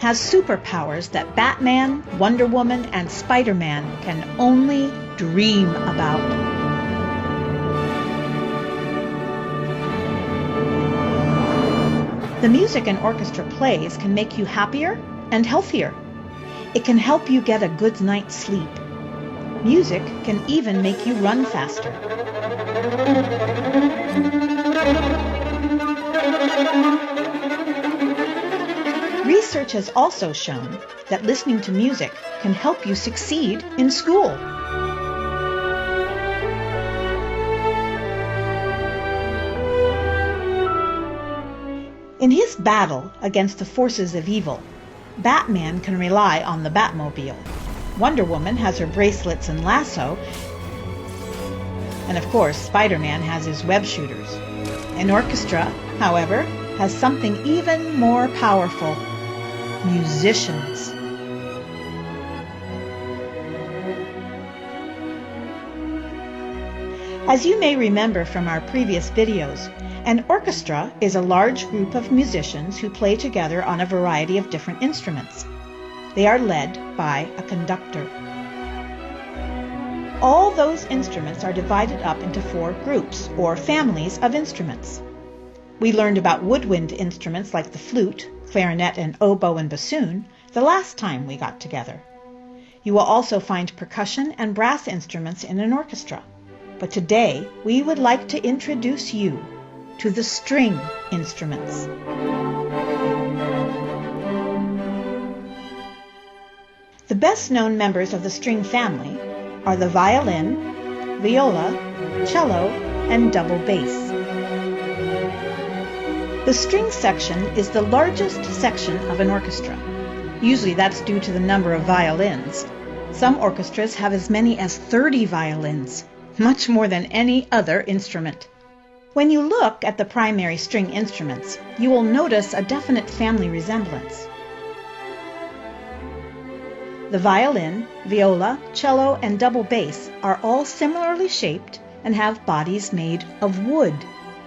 has superpowers that Batman, Wonder Woman, and Spider-Man can only dream about. The music an orchestra plays can make you happier and healthier. It can help you get a good night's sleep. Music can even make you run faster. Research has also shown that listening to music can help you succeed in school. In his battle against the forces of evil, Batman can rely on the Batmobile. Wonder Woman has her bracelets and lasso, and of course Spider-Man has his web shooters. An orchestra, however, has something even more powerful: musicians. As you may remember from our previous videos, an orchestra is a large group of musicians who play together on a variety of different instruments. They are led by a conductor. All those instruments are divided up into 4 groups, or families of instruments. We learned about woodwind instruments like the flute, clarinet, and oboe and bassoon the last time we got together. You will also find percussion and brass instruments in an orchestra. But today we would like to introduce you to the string instruments. The best-known members of the string family are the violin, viola, cello, and double bass. The string section is the largest section of an orchestra. Usually that's due to the number of violins. Some orchestras have as many as 30 violins, much more than any other instrument. When you look at the primary string instruments, you will notice a definite family resemblance. The violin, viola, cello, and double bass are all similarly shaped and have bodies made of wood.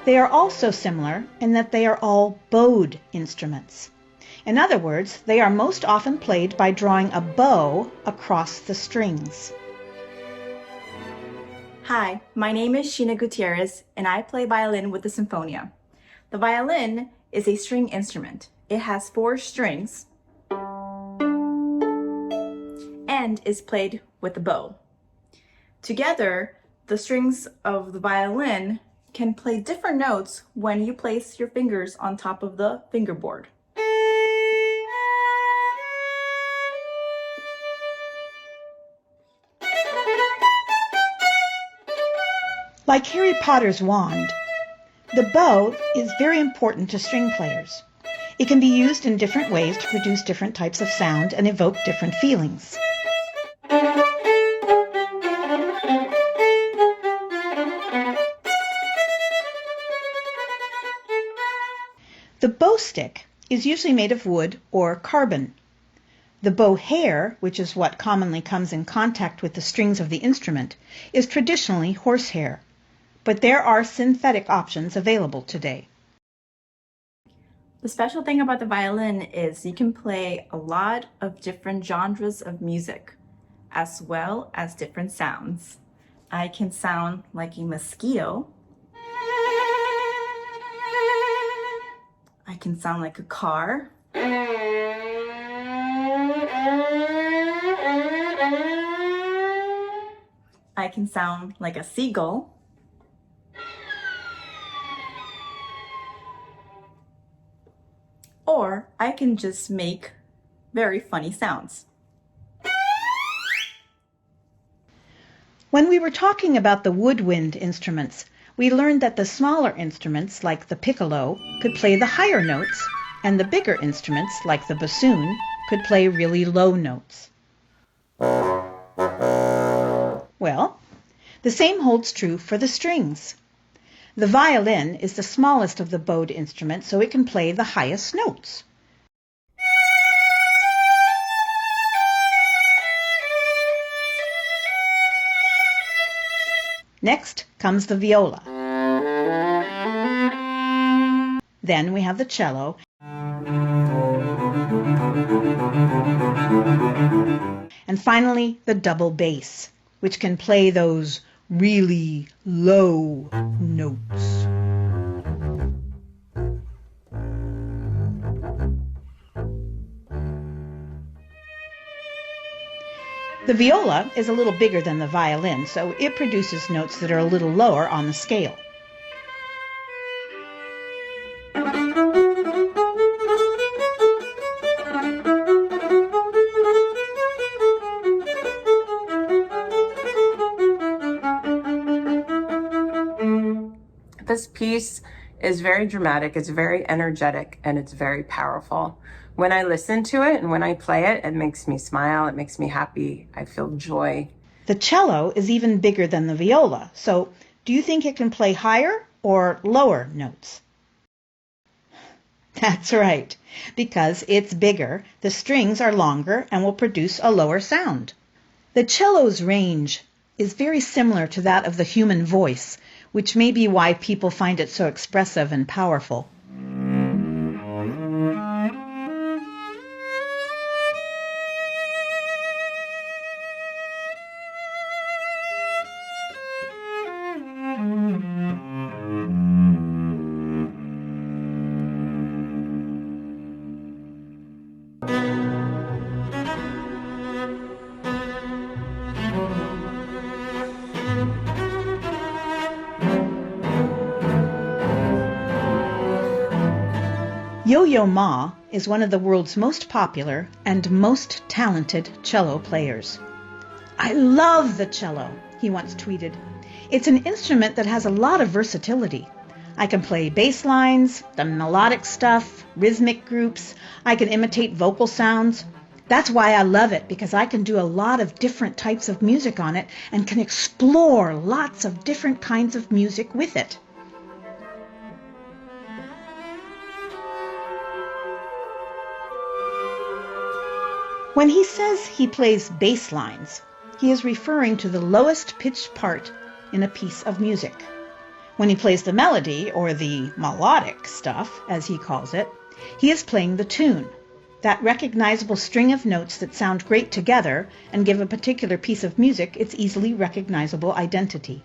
They are also similar in that they are all bowed instruments. In other words, they are most often played by drawing a bow across the strings. Hi, my name is Sheena Gutierrez, and I play violin with the Symphonia. The violin is a string instrument. It has 4 strings and is played with a bow. Together, the strings of the violin can play different notes when you place your fingers on top of the fingerboard. Like Harry Potter's wand, the bow is very important to string players. It can be used in different ways to produce different types of sound and evoke different feelings. The bow stick is usually made of wood or carbon. The bow hair, which is what commonly comes in contact with the strings of the instrument, is traditionally horsehair, but there are synthetic options available today. The special thing about the violin is you can play a lot of different genres of music, as well as different sounds. I can sound like a mosquito. I can sound like a car. I can sound like a seagull. Or I can just make very funny sounds. When we were talking about the woodwind instruments, we learned that the smaller instruments, like the piccolo, could play the higher notes, and the bigger instruments, like the bassoon, could play really low notes. Well, the same holds true for the strings. The violin is the smallest of the bowed instruments, so it can play the highest notes. Next comes the viola. Then we have the cello. finally, the double bass, which can play those really low notes. The viola is a little bigger than the violin, so it produces notes that are a little lower on the scale. This piece is very dramatic, it's very energetic, and it's very powerful. When I listen to it and when I play it, it makes me smile, it makes me happy, I feel joy. The cello is even bigger than the viola, so do you think it can play higher or lower notes? That's right. Because it's bigger, the strings are longer and will produce a lower sound. The cello's range is very similar to that of the human voice, which may be why people find it so expressive and powerful. Yo-Yo Ma is one of the world's most popular and most talented cello players. "I love the cello," he once tweeted. "It's an instrument that has a lot of versatility. I can play bass lines, the melodic stuff, rhythmic groups. I can imitate vocal sounds. That's why I love it, because I can do a lot of different types of music on it and can explore lots of different kinds of music with it." When he says he plays bass lines, he is referring to the lowest pitched part in a piece of music. When he plays the melody, or the melodic stuff, as he calls it, he is playing the tune, that recognizable string of notes that sound great together and give a particular piece of music its easily recognizable identity.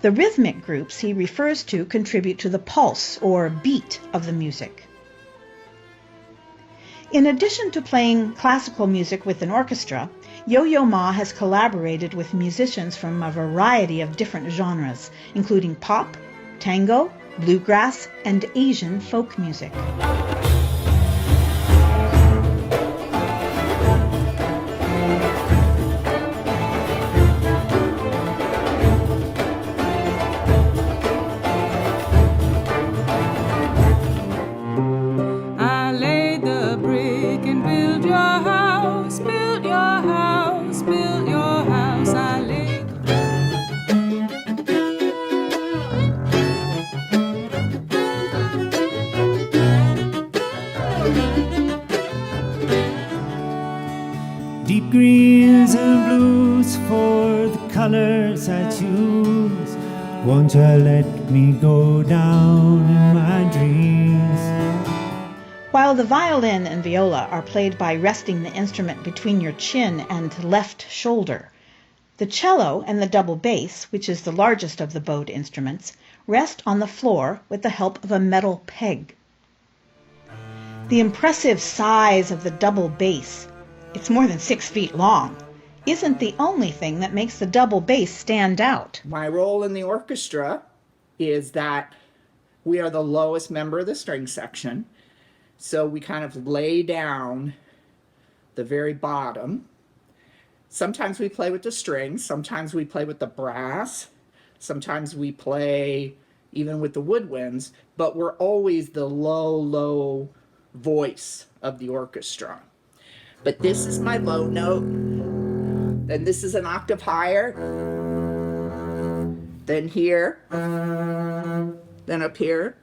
The rhythmic groups he refers to contribute to the pulse or beat of the music. In addition to playing classical music with an orchestra, Yo-Yo Ma has collaborated with musicians from a variety of different genres, including pop, tango, bluegrass, and Asian folk music. Deep greens and blues for the colors I choose. Won't you let me go down in my dreams? While the violin and viola are played by resting the instrument between your chin and left shoulder, the cello and the double bass, which is the largest of the bowed instruments, rest on the floor with the help of a metal peg. The impressive size of the double bass, it's more than 6 feet long, isn't the only thing that makes the double bass stand out. My role in the orchestra is that we are the lowest member of the string section, so we kind of lay down the very bottom. Sometimes we play with the strings, sometimes we play with the brass, sometimes we play even with the woodwinds, but we're always the low voice of the orchestra. But this is my low note, then this is an octave higher, then here, then up here.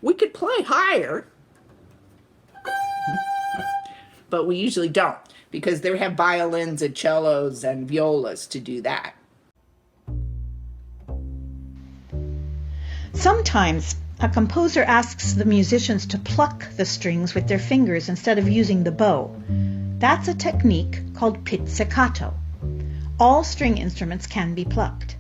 We could play higher, but we usually don't, because they have violins and cellos and violas to do that. Sometimes A composer asks the musicians to pluck the strings with their fingers instead of using the bow. That's a technique called pizzicato. All string instruments can be plucked.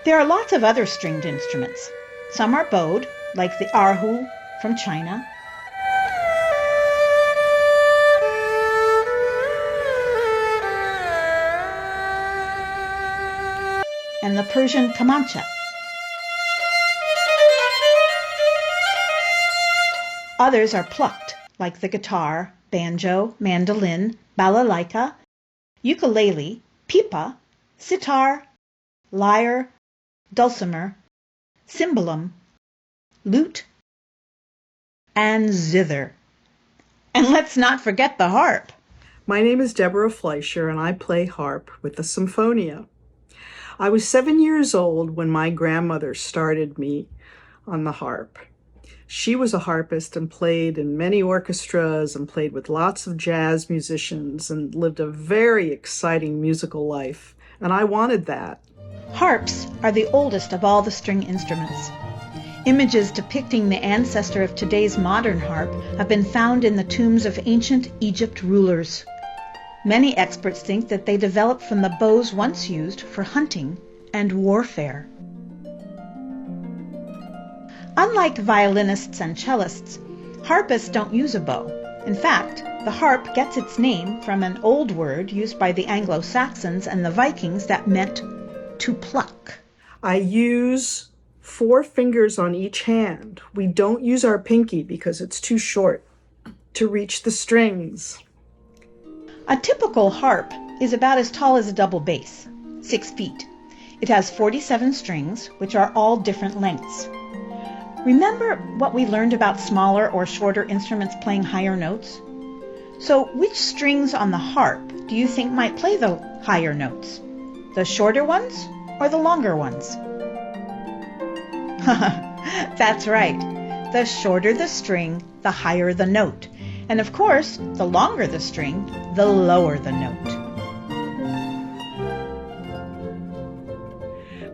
There are lots of other stringed instruments. Some are bowed, like the erhu from China. And the Persian kamancha. Others are plucked, like the guitar, banjo, mandolin, balalaika, ukulele, pipa, sitar, lyre, dulcimer, cymbalum, lute, and zither. And let's not forget the harp. My name is Deborah Fleischer, and I play harp with the Symphonia. I was 7 years old when my grandmother started me on the harp. She was a harpist and played in many orchestras and played with lots of jazz musicians and lived a very exciting musical life, and I wanted that. Harps are the oldest of all the string instruments. Images depicting the ancestor of today's modern harp have been found in the tombs of ancient Egypt rulers. Many experts think that they developed from the bows once used for hunting and warfare. Unlike violinists and cellists, harpists don't use a bow. In fact, the harp gets its name from an old word used by the Anglo-Saxons and the Vikings that meant to pluck. I use 4 fingers on each hand. We don't use our pinky because it's too short to reach the strings. A typical harp is about as tall as a double bass, 6 feet. It has 47 strings, which are all different lengths. Remember what we learned about smaller or shorter instruments playing higher notes? So which strings on the harp do you think might play the higher notes? The shorter ones or the longer ones? That's right. The shorter the string, the higher the note. And of course, the longer the string, the lower the note.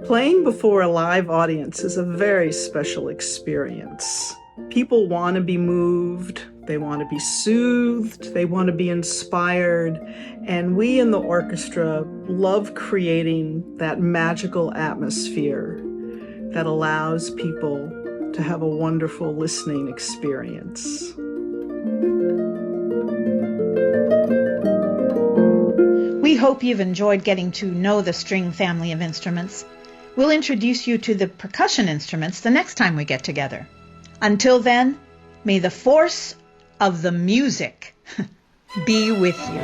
Playing before a live audience is a very special experience. People want to be moved, they want to be soothed, they want to be inspired, and we in the orchestra love creating that magical atmosphere that allows people to have a wonderful listening experience. We hope you've enjoyed getting to know the string family of instruments. We'll introduce you to the percussion instruments the next time we get together. Until then, may the force of the music be with you.